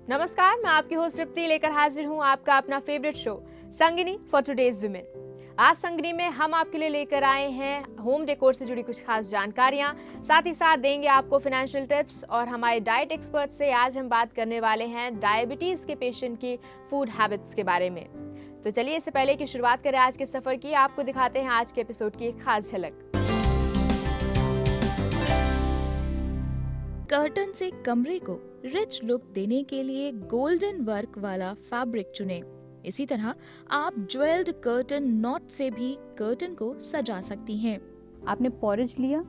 नमस्कार, मैं आपकी होस्ट तृप्ति लेकर हाजिर हूँ आपका अपना favourite show Sangini for today's women. आज संगिनी में हम आपके लिए लेकर आए हैं होम डेकोर से जुड़ी कुछ खास जानकारियां, साथ ही साथ देंगे आपको फाइनेंशियल टिप्स और हमारे डाइट एक्सपर्ट से आज हम बात करने वाले हैं डायबिटीज के पेशेंट की फूड हैबिट्स के बारे में। तो चलिए इससे पहले कि शुरुआत करें आज के सफर की, आपको दिखाते हैं आज के एपिसोड की एक खास झलक। कर्टन से कमरे को रिच लुक देने के लिए गोल्डन वर्क वाला फैब्रिक चुनें। इसी तरह आप ज्वेल्ड कर्टन नॉट से भी कर्टन को सजा सकती हैं। आपने पॉरेज लिया,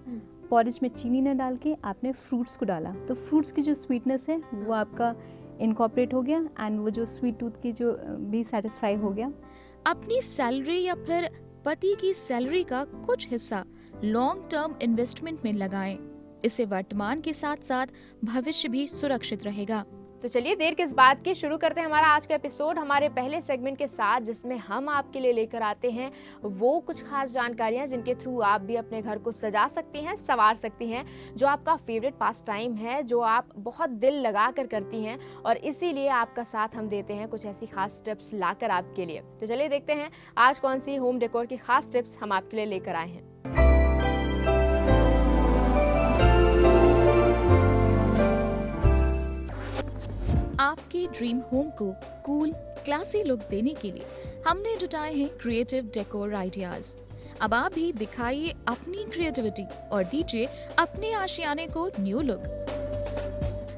पॉरेज में चीनी न डाल के आपने फ्रूट्स को डाला, तो फ्रूट्स की जो स्वीटनेस है वो आपका इनकॉर्पोरेट हो गया एंड वो जो स्वीट टूथ की जो भी सेटिस्फाई हो गया। अपनी सैलरी या फिर पति की सैलरी का कुछ हिस्सा लॉन्ग टर्म इन्वेस्टमेंट में लगाएं। इससे वर्तमान के साथ साथ भविष्य भी सुरक्षित रहेगा। तो चलिए देर किस बात की, शुरू करते हैं हमारा आज का एपिसोड हमारे पहले सेगमेंट के साथ, जिसमें हम आपके लिए लेकर आते हैं वो कुछ खास जानकारियां जिनके थ्रू आप भी अपने घर को सजा सकती हैं, संवार सकती हैं, जो आपका फेवरेट पास टाइम है, जो आप बहुत दिल लगा कर करती हैं, और इसीलिए आपका साथ हम देते हैं कुछ ऐसी खास टिप्स लाकर आपके लिए। तो चलिए देखते हैं आज कौन सी होम डेकोर की खास टिप्स हम आपके लिए लेकर आए हैं। आपके ड्रीम होम को कूल क्लासी लुक देने के लिए हमने जुटाए हैं क्रिएटिव डेकोर आइडियाज। अब आप भी दिखाइए अपनी क्रिएटिविटी और दीजिए अपने आशियाने को न्यू लुक।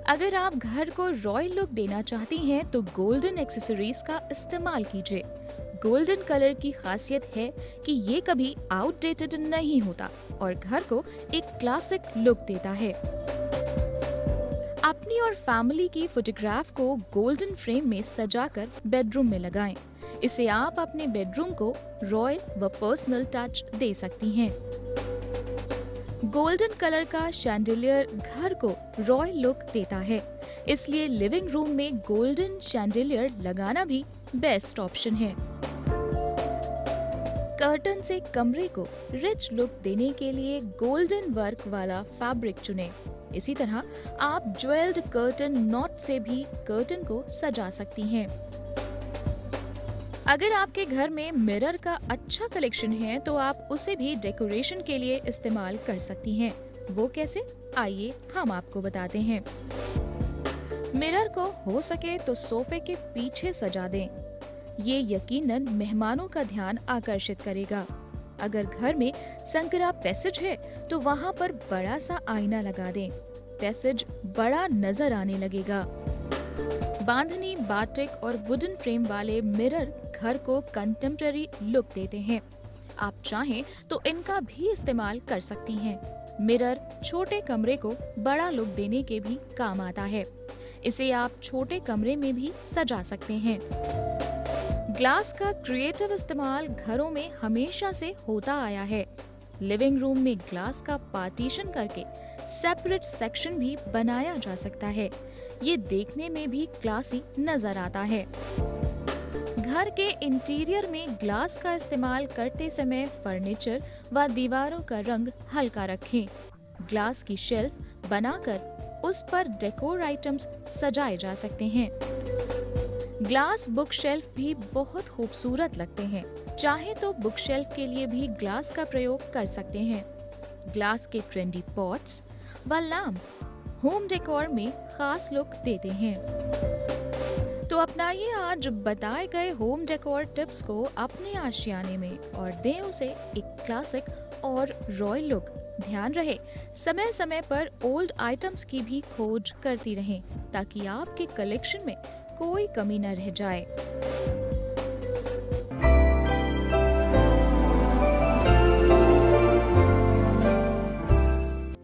अगर आप घर को रॉयल लुक देना चाहती हैं तो गोल्डन एक्सेसरीज का इस्तेमाल कीजिए। गोल्डन कलर की खासियत है कि ये कभी आउटडेटेड नहीं होता और घर को एक क्लासिक लुक देता है। अपनी और फैमिली की फोटोग्राफ को गोल्डन फ्रेम में सजाकर बेडरूम में लगाएं। इससे आप अपने बेडरूम को रॉयल व पर्सनल टच दे सकती हैं। गोल्डन कलर का शैंडिलियर घर को रॉयल लुक देता है, इसलिए लिविंग रूम में गोल्डन शैंडिलियर लगाना भी बेस्ट ऑप्शन है। कर्टन से कमरे को रिच लुक देने के लिए गोल्डन वर्क वाला फैब्रिक चुनें। इसी तरह आप ज्वेल्ड कर्टन नॉट से भी कर्टन को सजा सकती हैं। अगर आपके घर में मिरर का अच्छा कलेक्शन है तो आप उसे भी डेकोरेशन के लिए इस्तेमाल कर सकती हैं। वो कैसे, आइए हम आपको बताते हैं। मिरर को हो सके तो सोफे के पीछे सजा दें। ये यकीनन मेहमानों का ध्यान आकर्षित करेगा। अगर घर में संकरा पैसेज है तो वहाँ पर बड़ा सा आईना लगा दें। पैसेज बड़ा नजर आने लगेगा। बांधनी, बाटिक और वुडन फ्रेम वाले मिरर घर को कंटेम्पररी लुक देते हैं। आप चाहें तो इनका भी इस्तेमाल कर सकती हैं। मिरर छोटे कमरे को बड़ा लुक देने के भी काम आता है। इसे आप छोटे कमरे में भी सजा सकते हैं। ग्लास का क्रिएटिव इस्तेमाल घरों में हमेशा से होता आया है। लिविंग रूम में ग्लास का पार्टीशन करके सेपरेट सेक्शन भी बनाया जा सकता है। ये देखने में भी क्लासी नजर आता है। घर के इंटीरियर में ग्लास का इस्तेमाल करते समय फर्नीचर व दीवारों का रंग हल्का रखें। ग्लास की शेल्फ बनाकर उस पर डेकोर आइटम्स सजाए जा सकते हैं। ग्लास बुक शेल्फ भी बहुत खूबसूरत लगते हैं। चाहे तो बुक शेल्फ के लिए भी ग्लास का प्रयोग कर सकते हैं। ग्लास के ट्रेंडी पॉट्स व लैम्प होम डेकोर में खास लुक देते हैं। तो अपनाइए आज बताए गए होम डेकोर टिप्स को अपने आशियाने में और दें उसे एक क्लासिक और रॉयल लुक। ध्यान रहे समय समय पर ओल्ड आइटम्स की भी खोज करती रहें ताकि आपके कलेक्शन में कोई कमी न रह जाए।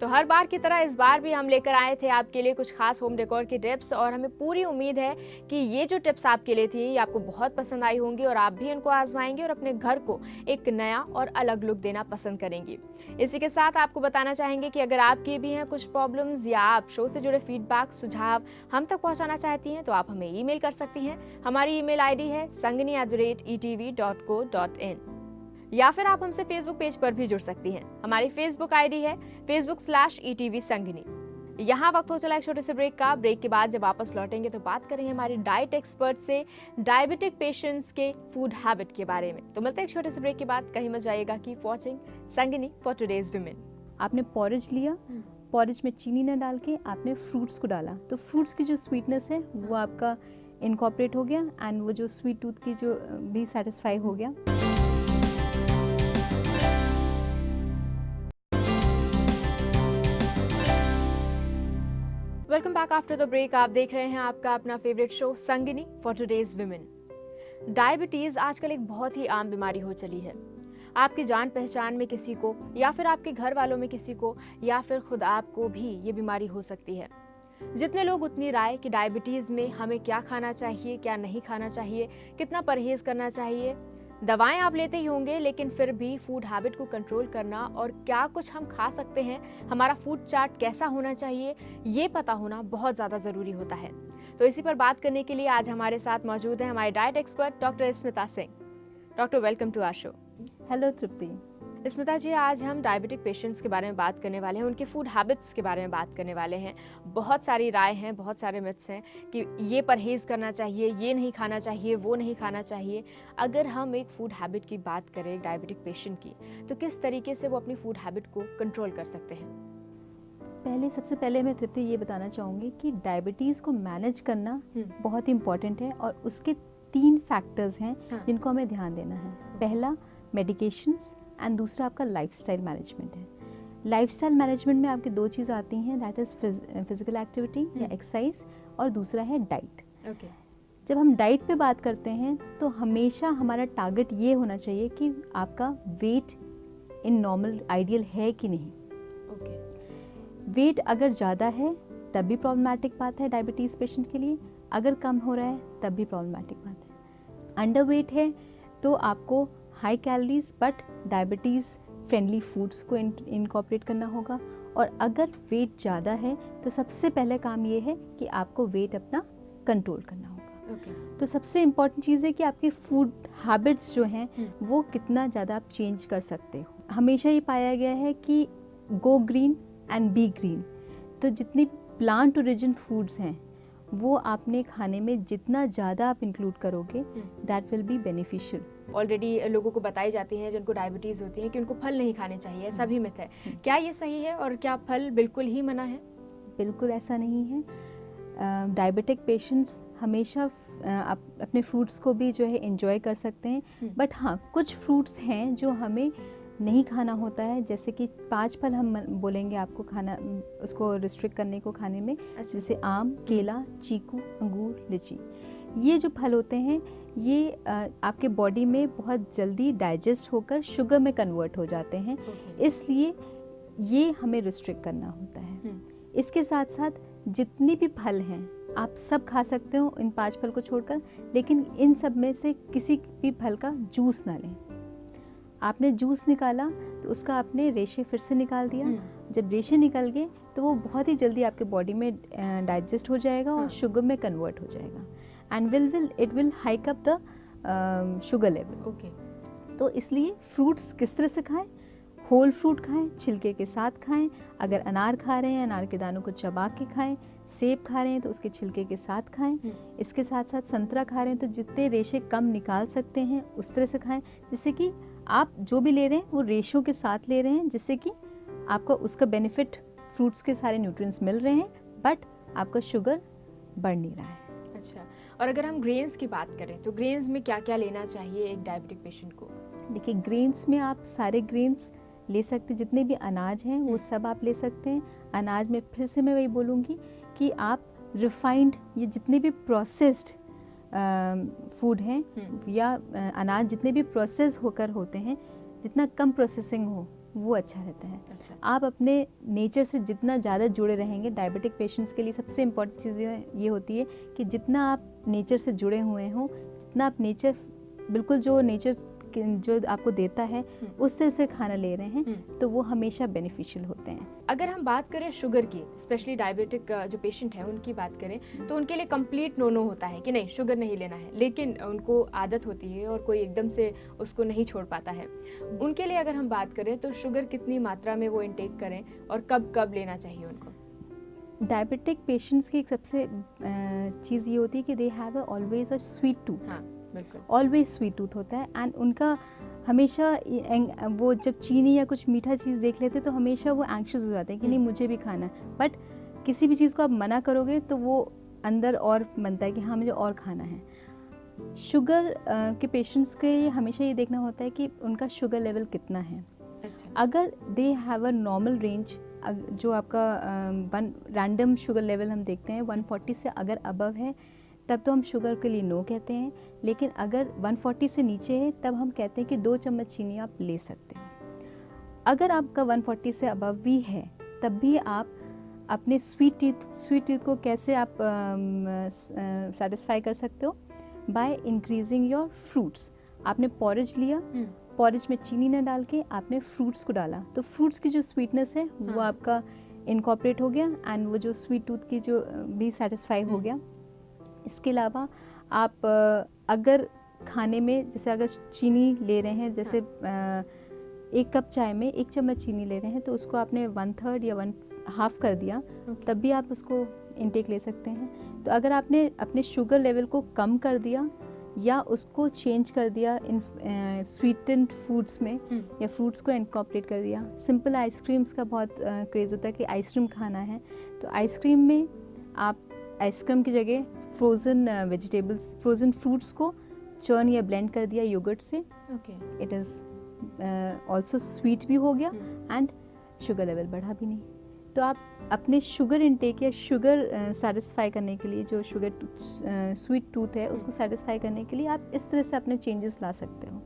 तो हर बार की तरह इस बार भी हम लेकर आए थे आपके लिए कुछ खास होम डेकोर की टिप्स, और हमें पूरी उम्मीद है कि ये जो टिप्स आपके लिए थी ये आपको बहुत पसंद आई होंगी और आप भी इनको आजमाएंगे और अपने घर को एक नया और अलग लुक देना पसंद करेंगी। इसी के साथ आपको बताना चाहेंगे कि अगर आपकी भी हैं कुछ प्रॉब्लम्स या आप शो से जुड़े फीडबैक, सुझाव हम तक पहुंचाना चाहती हैं तो आप हमें ईमेल कर सकती हैं। हमारी ईमेल आईडी है sangini@etv.co.in, या फिर आप हमसे फेसबुक पेज पर भी जुड़ सकती हैं। हमारी फेसबुक आईडी है facebook/etv संगिनी। यहाँ वक्त हो चला एक छोटे से ब्रेक का। ब्रेक के बाद जब वापस लौटेंगे तो बात करेंगे हमारे डाइट एक्सपर्ट से डायबिटिक पेशेंट्स के फूड हैबिट के बारे में। तो मिलते हैं एक छोटे से ब्रेक के बाद, कहीं मत जाइएगा। Keep watching Sangini for today's women. आपने पॉरेज लिया, पॉरेज में चीनी न डाल के आपने फ्रूट्स को डाला, तो फ्रूट्स की जो स्वीटनेस है वो आपका इनकॉर्पोरेट हो गया एंड वो जो स्वीट टूथ की जो भी सेटिस्फाई हो गया। Welcome back after the break. आप देख रहे हैं आपका अपना favourite show Sangini for today's women. Diabetes आजकल एक बहुत ही आम बीमारी हो चली है। आपकी जान पहचान में किसी को या फिर आपके घर वालों में किसी को या फिर खुद आपको भी ये बीमारी हो सकती है। जितने लोग उतनी राय कि डायबिटीज में हमें क्या खाना चाहिए, क्या नहीं खाना चाहिए, कितना परहेज करना चाहिए। दवाएं आप लेते ही होंगे, लेकिन फिर भी फूड हैबिट को कंट्रोल करना और क्या कुछ हम खा सकते हैं, हमारा फूड चार्ट कैसा होना चाहिए, ये पता होना बहुत ज़्यादा ज़रूरी होता है। तो इसी पर बात करने के लिए आज हमारे साथ मौजूद हैं हमारे diet expert doctor Smita Singh. Doctor, welcome to our show. Hello Tripti. Smita ji, आज हम डायबिटिक पेशेंट्स के बारे में बात करने वाले हैं, उनके फूड हैबिट्स के बारे में बात करने वाले हैं। बहुत सारी राय हैं, बहुत सारे मिथ्स हैं कि ये परहेज करना चाहिए, ये नहीं खाना चाहिए, वो नहीं खाना चाहिए। अगर हम एक फूड हैबिट की बात करें एक डायबिटिक पेशेंट की, तो किस तरीके से वो अपनी फूड हैबिट को कंट्रोल कर सकते हैं? सबसे पहले मैं तृप्ति ये बताना चाहूँगी कि डायबिटीज़ को मैनेज करना बहुत ही इम्पॉर्टेंट है और उसके 3 फैक्टर्स हैं जिनको हमें ध्यान देना है। पहला मेडिकेशंस एंड दूसरा आपका लाइफस्टाइल मैनेजमेंट है। लाइफस्टाइल मैनेजमेंट में आपकी 2 चीज़ आती हैं, दैट इज़ फिजिकल एक्टिविटी या एक्सरसाइज, और दूसरा है डाइट। जब हम डाइट पे बात करते हैं तो हमेशा हमारा टारगेट ये होना चाहिए कि आपका वेट इन नॉर्मल आइडियल है कि नहीं। वेट अगर ज़्यादा है तब भी प्रॉब्लमैटिक बात है डायबिटीज़ पेशेंट के लिए, अगर कम हो रहा है तब भी प्रॉब्लमैटिक बात है। अंडर वेट है तो आपको high calories but diabetes friendly foods को इनकॉर्पोरेट करना होगा, और अगर वेट ज़्यादा है तो सबसे पहले काम ये है कि आपको वेट अपना कंट्रोल करना होगा। तो सबसे इम्पॉर्टेंट चीज़ है कि आपके फूड हैबिट्स जो हैं वो कितना ज़्यादा आप चेंज कर सकते हो। हमेशा ये पाया गया है कि go green and be green, तो जितनी प्लांट ओरिजिन फूड्स हैं वो आपने खाने में जितना ज़्यादा आप इंक्लूड करोगे that will be beneficial. Already लोगों को बताई जाती है जिनको डायबिटीज़ होती है कि उनको फल नहीं खाने चाहिए, ऐसा भी मिथ है। क्या ये सही है और क्या फल बिल्कुल ही मना है? बिल्कुल ऐसा नहीं है। डायबिटिक पेशेंट्स हमेशा अपने फ्रूट्स को भी जो है एंजॉय कर सकते हैं, बट हाँ कुछ फ्रूट्स हैं जो हमें नहीं खाना होता है, जैसे कि 5 फल हम बोलेंगे आपको खाना, उसको रिस्ट्रिक्ट करने को खाने में। जैसे आम, केला, चीकू, अंगूर, लीची। ये जो फल होते हैं ये आपके बॉडी में बहुत जल्दी डाइजेस्ट होकर शुगर में कन्वर्ट हो जाते हैं, इसलिए ये हमें रिस्ट्रिक्ट करना होता है। इसके साथ साथ जितने भी फल हैं आप सब खा सकते हो इन 5 फल को छोड़कर, लेकिन इन सब में से किसी भी फल का जूस ना लें। आपने जूस निकाला तो उसका आपने रेशे फिर से निकाल दिया। जब रेशे निकल गए तो वो बहुत ही जल्दी आपके बॉडी में डाइजेस्ट हो जाएगा और शुगर में कन्वर्ट हो जाएगा, and it will hike up the sugar level. तो इसलिए फ्रूट्स किस तरह से खाएं? होल फ्रूट खाएं, छिलके के साथ खाएं। अगर अनार खा रहे हैं, अनार के दानों को चबा के खाएं। सेब खा रहे हैं तो उसके छिलके के साथ खाएं। इसके साथ साथ संतरा खा रहे हैं तो जितने रेशे कम निकाल सकते हैं उस तरह से खाएं, जिससे कि आप जो भी ले रहे हैं वो रेशों के साथ ले रहे हैं, जिससे कि आपको उसका बेनिफिट फ्रूट्स के सारे न्यूट्रिएंट्स मिल रहे हैं, बट आपका शुगर बढ़ नहीं रहा है। अच्छा, और अगर हम ग्रेन्स की बात करें तो ग्रेन्स में क्या क्या लेना चाहिए एक डायबिटिक पेशेंट को? देखिए, ग्रेन्स में आप सारे ग्रेन्स ले सकते हैं, जितने भी अनाज हैं वो सब आप ले सकते हैं। अनाज में फिर से मैं वही बोलूँगी कि आप रिफाइंड, ये जितने भी प्रोसेस्ड फूड हैं या अनाज जितने भी प्रोसेस होकर होते हैं, जितना कम प्रोसेसिंग हो वो अच्छा रहता है। अच्छा। आप अपने नेचर से जितना ज़्यादा जुड़े रहेंगे, डायबिटिक पेशेंट्स के लिए सबसे इम्पॉर्टेंट चीज़ ये होती है कि जितना आप नेचर से जुड़े हुए हों, जितना आप नेचर बिल्कुल जो नेचर जो आपको देता है उस तरह से खाना ले रहे हैं, तो वो हमेशा बेनिफिशियल होते हैं। अगर हम बात करें शुगर की, स्पेशली डायबिटिक जो पेशेंट है उनकी बात करें, तो उनके लिए कंप्लीट नो होता है कि नहीं शुगर नहीं लेना है, लेकिन उनको आदत होती है और कोई एकदम से उसको नहीं छोड़ पाता है। उनके लिए अगर हम बात करें तो शुगर कितनी मात्रा में वो इनटेक करें और कब कब लेना चाहिए उनको? डायबिटिक पेशेंट्स की एक सबसे चीज़ ये होती है कि they have always a sweet tooth, हाँ बिल्कुल, ऑलवेज स्वीट टूथ होता है, एंड उनका हमेशा वो जब चीनी या कुछ मीठा चीज़ देख लेते तो हमेशा वो एंग्शियस हो जाते हैं कि नहीं मुझे भी खाना है। बट किसी भी चीज़ को आप मना करोगे तो वो अंदर और बनता है कि हाँ मुझे और खाना है। शुगर के पेशेंट्स के लिए हमेशा ये देखना होता है कि उनका शुगर लेवल कितना है। अच्छा, अगर they have a normal range, जो आपका रैंडम शुगर लेवल हम देखते हैं 140 से अगर अबव है तब तो हम शुगर के लिए नो कहते हैं, लेकिन अगर 140 से नीचे है तब हम कहते हैं कि 2 चम्मच चीनी आप ले सकते हो। अगर आपका 140 से अबव भी है तब भी आप अपने स्वीट टूथ को कैसे आप सेटिस्फाई कर सकते हो, बाय इंक्रीजिंग योर फ्रूट्स। आपने पॉरेज लिया, पॉरेज में चीनी न डाल के आपने फ्रूट्स को डाला तो फ्रूट्स की जो स्वीटनेस है वो आपका इनकॉर्पोरेट हो गया एंड वो जो स्वीट टूथ की जो भी सेटिस्फाई हो गया। इसके अलावा आप अगर खाने में जैसे अगर चीनी ले रहे हैं, जैसे 1 कप चाय में 1 चम्मच चीनी ले रहे हैं तो उसको आपने 1/3 या 1/2 कर दिया, तब भी आप उसको इनटेक ले सकते हैं। तो अगर आपने अपने शुगर लेवल को कम कर दिया या उसको चेंज कर दिया इन स्वीटेंड फूड्स में या फ्रूट्स को इनकॉर्पोरेट कर दिया। सिंपल आइसक्रीम्स का बहुत क्रेज़ होता है कि आइसक्रीम खाना है, तो आइसक्रीम में आप आइसक्रीम की जगह फ्रोज़न वेजिटेबल्स, फ्रोज़न फ्रूट्स को चर्न या ब्लेंड कर दिया योगर्ट से, इट इज़ ऑल्सो स्वीट भी हो गया एंड शुगर लेवल बढ़ा भी नहीं। तो आप अपने शुगर इनटेक या शुगर सेटिस्फाई करने के लिए, जो शुगर स्वीट टूथ है उसको सेटिस्फाई करने के लिए आप इस तरह से अपने चेंजेस ला सकते हो।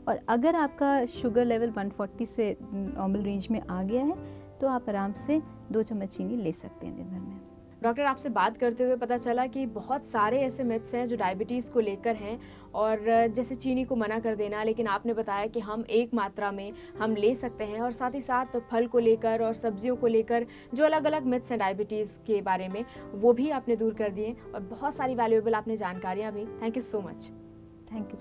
और अगर आपका शुगर लेवल 140 से नॉर्मल रेंज में आ गया है तो आप आराम से 2 चम्मच चीनी ले सकते हैं दिन भर में। डॉक्टर आपसे बात करते हुए पता चला कि बहुत सारे ऐसे मिथ्स हैं जो डायबिटीज़ को लेकर हैं, और जैसे चीनी को मना कर देना, लेकिन आपने बताया कि हम एक मात्रा में हम ले सकते हैं, और साथ ही साथ फल को लेकर और सब्जियों को लेकर जो अलग अलग मिथ्स हैं डायबिटीज़ के बारे में वो भी आपने दूर कर दिए, और बहुत सारी वैल्यूएबल आपने जानकारियाँ भी। Thank you so much. Thank you.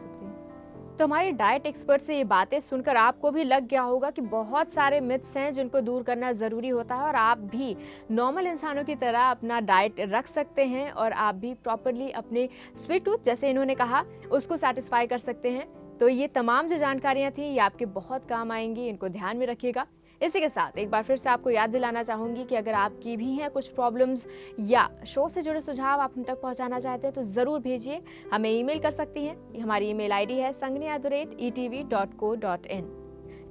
तो हमारे डाइट एक्सपर्ट से ये बातें सुनकर आपको भी लग गया होगा कि बहुत सारे मिथ्स हैं जिनको दूर करना ज़रूरी होता है, और आप भी नॉर्मल इंसानों की तरह अपना डाइट रख सकते हैं और आप भी प्रॉपरली अपने स्वीट टूथ, जैसे इन्होंने कहा, उसको सेटिस्फाई कर सकते हैं। तो ये तमाम जो जानकारियाँ थी ये आपके बहुत काम आएंगी, इनको ध्यान में रखिएगा। इसी के साथ एक बार फिर से आपको याद दिलाना चाहूँगी कि अगर आपकी भी हैं कुछ प्रॉब्लम्स या शो से जुड़े सुझाव आप हम तक पहुँचाना चाहते हैं तो ज़रूर भेजिए। हमें ईमेल कर सकती हैं, हमारी ईमेल आईडी है sangni@etv.co.in,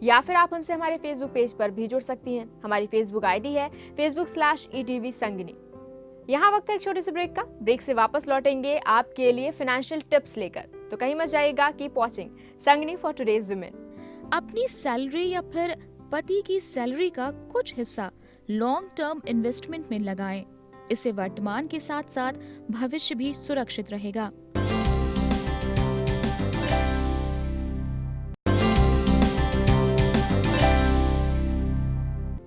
या फिर आप हमसे हमारे फेसबुक पेज पर भी जुड़ सकती हैं। हमारी फेसबुक आईडी है facebook/etv संगनी। यहाँ वक्त है एक छोटे से ब्रेक का। ब्रेक से वापस लौटेंगे आपके लिए फाइनेंशियल टिप्स लेकर, तो कहीं मत जाइएगा। Keep watching Sangini for today's women. अपनी सैलरी या फिर पति की सैलरी का कुछ हिस्सा लॉन्ग टर्म इन्वेस्टमेंट में लगाएं। इससे वर्तमान के साथ साथ भविष्य भी सुरक्षित रहेगा।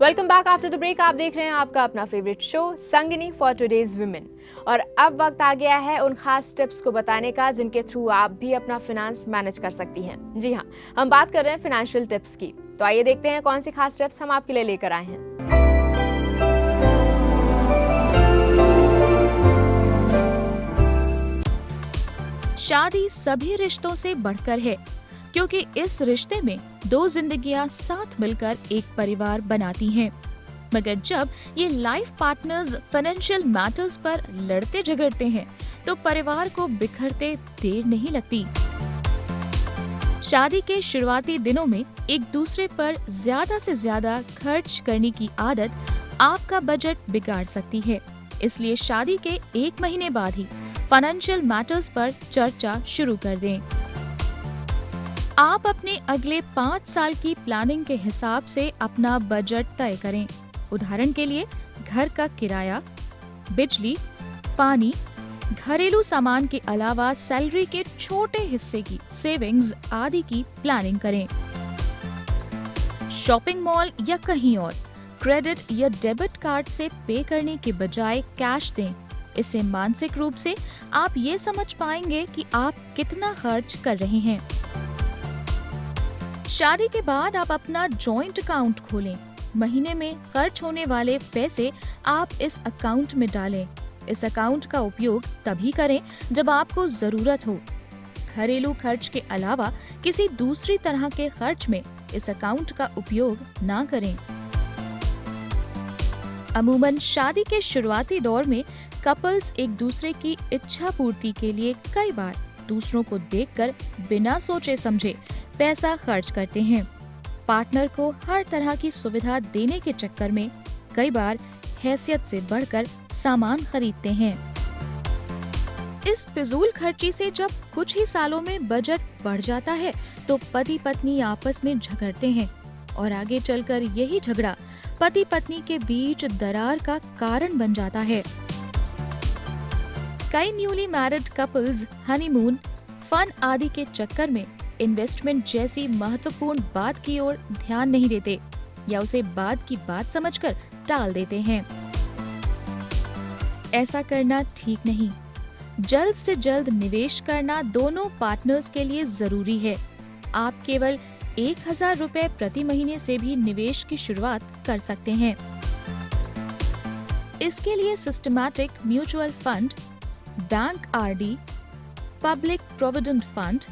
Welcome back after the break. आप देख रहे हैं आपका अपना favourite show Sangini for today's women, और अब वक्त आ गया है उन खास टिप्स को बताने का जिनके थ्रू आप भी अपना फाइनेंस मैनेज कर सकती हैं। जी हाँ, हम बात कर रहे हैं फाइनेंशियल टिप्स की। तो आइए देखते हैं कौन सी खास टिप्स हम आपके लिए लेकर आए हैं। शादी सभी रिश्तों से बढ़कर है, क्योंकि इस रिश्ते में 2 जिंदगियां साथ मिलकर एक परिवार बनाती हैं। मगर जब ये लाइफ पार्टनर्स फाइनेंशियल मैटर्स पर लड़ते झगड़ते हैं तो परिवार को बिखरते देर नहीं लगती। शादी के शुरुआती दिनों में एक दूसरे पर ज्यादा से ज्यादा खर्च करने की आदत आपका बजट बिगाड़ सकती है। इसलिए शादी के 1 महीने बाद ही फाइनेंशियल मैटर्स पर चर्चा शुरू कर दें। आप अपने अगले 5 साल की प्लानिंग के हिसाब से अपना बजट तय करें। उदाहरण के लिए घर का किराया, बिजली, पानी, घरेलू सामान के अलावा सैलरी के छोटे हिस्से की सेविंग्स आदि की प्लानिंग करें। शॉपिंग मॉल या कहीं और क्रेडिट या डेबिट कार्ड से पे करने के बजाय कैश दें। इससे मानसिक रूप से आप ये समझ पाएंगे कि आप कितना खर्च कर रहे हैं। शादी के बाद आप अपना जॉइंट अकाउंट खोलें। महीने में खर्च होने वाले पैसे आप इस अकाउंट में डालें। इस अकाउंट का उपयोग तभी करें जब आपको जरूरत हो। घरेलू खर्च के अलावा किसी दूसरी तरह के खर्च में इस अकाउंट का उपयोग ना करें। अमूमन शादी के शुरुआती दौर में कपल्स एक दूसरे की इच्छा पूर्ति के लिए कई बार दूसरों को देखकर बिना सोचे समझे पैसा खर्च करते हैं। पार्टनर को हर तरह की सुविधा देने के चक्कर में कई बार हैसियत से बढ़कर सामान खरीदते हैं। इस फिजूल खर्ची से जब कुछ ही सालों में बजट बढ़ जाता है तो पति पत्नी आपस में झगड़ते हैं और आगे चलकर यही झगड़ा पति पत्नी के बीच दरार का कारण बन जाता है। कई newly married couples honeymoon, fun आदि के चक्कर में इन्वेस्टमेंट जैसी महत्वपूर्ण बात की ओर ध्यान नहीं देते या उसे बाद की बात समझकर टाल देते हैं। ऐसा करना ठीक नहीं। जल्द से जल्द निवेश करना दोनों पार्टनर्स के लिए जरूरी है। आप केवल 1000 रुपए प्रति महीने से भी निवेश की शुरुआत कर सकते हैं। इसके लिए systematic mutual fund, bank RD, public provident fund,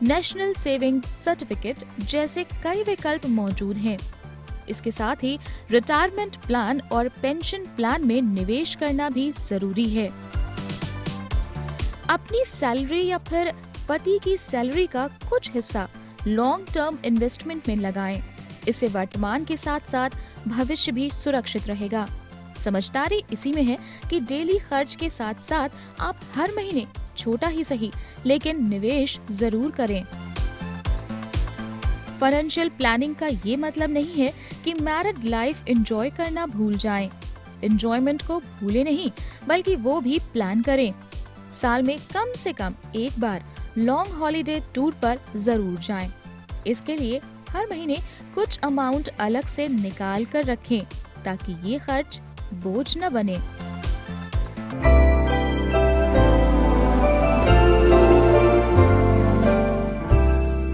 national saving certificate जैसे कई विकल्प मौजूद हैं। इसके साथ ही रिटायरमेंट प्लान और पेंशन प्लान में निवेश करना भी जरूरी है। अपनी सैलरी या फिर पति की सैलरी का कुछ हिस्सा लॉन्ग टर्म इन्वेस्टमेंट में लगाएं। इससे वर्तमान के साथ साथ भविष्य भी सुरक्षित रहेगा। समझदारी इसी में है कि डेली खर्च के साथ साथ आप हर महीने छोटा ही सही लेकिन निवेश जरूर करें। फाइनेंशियल प्लानिंग का ये मतलब नहीं है कि मैरिड लाइफ एंजॉय करना भूल जाएं। एंजॉयमेंट को भूले नहीं बल्कि वो भी प्लान करें। साल में कम से कम एक बार लॉन्ग हॉलिडे टूर पर जरूर जाएं। इसके लिए हर महीने कुछ अमाउंट अलग से निकाल कर रखें ताकि ये खर्च बोझ न बने।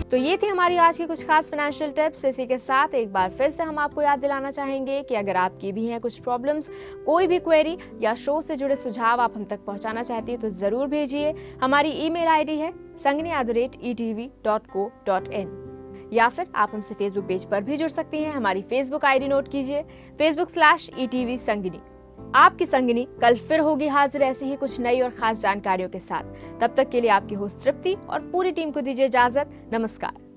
तो ये थी हमारी आज की कुछ खास फाइनेंशियल टिप्स। इसी के साथ एक बार फिर से हम आपको याद दिलाना चाहेंगे कि अगर आपकी भी हैं कुछ प्रॉब्लम्स, कोई भी क्वेरी या शो से जुड़े सुझाव आप हम तक पहुंचाना चाहती है तो जरूर भेजिए। हमारी ईमेल आईडी है sangini@etv.co.in या फिर आप हमसे फेसबुक पेज पर भी जुड़ सकती हैं। हमारी फेसबुक आईडी नोट कीजिए facebook/etv संगिनी। आपकी संगिनी कल फिर होगी हाजिर ऐसी ही कुछ नई और खास जानकारियों के साथ। तब तक के लिए आपकी होस्ट तृप्ति और पूरी टीम को दीजिए इजाजत। नमस्कार।